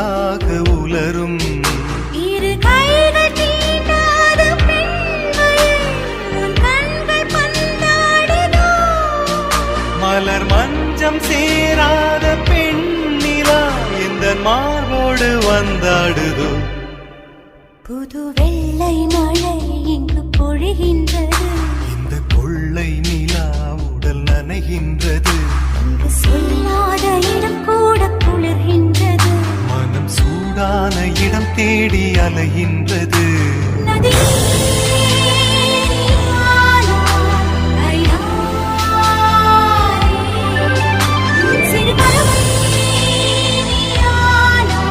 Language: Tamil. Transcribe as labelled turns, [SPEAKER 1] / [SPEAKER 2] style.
[SPEAKER 1] உனக்காக உலரும்
[SPEAKER 2] இரு கைகள் தீண்டாத பெண்மையை உன் கண்கள் பந்தாடுதோ
[SPEAKER 1] மலர் மஞ்சம் சேராத பெண்ணிலா இந்த மார்போடு வந்தாடுதோ
[SPEAKER 2] புது வெள்ளை மழை இங்கு பொழிகின்றது
[SPEAKER 1] இந்த கொள்ளை நிலா உடல் நனைகின்றது
[SPEAKER 2] இங்கு சொல்லாத இடம் கூட குளிர்கின்றது
[SPEAKER 1] மனம் சூடான இடம் தேடி அலைகின்றது
[SPEAKER 2] நதி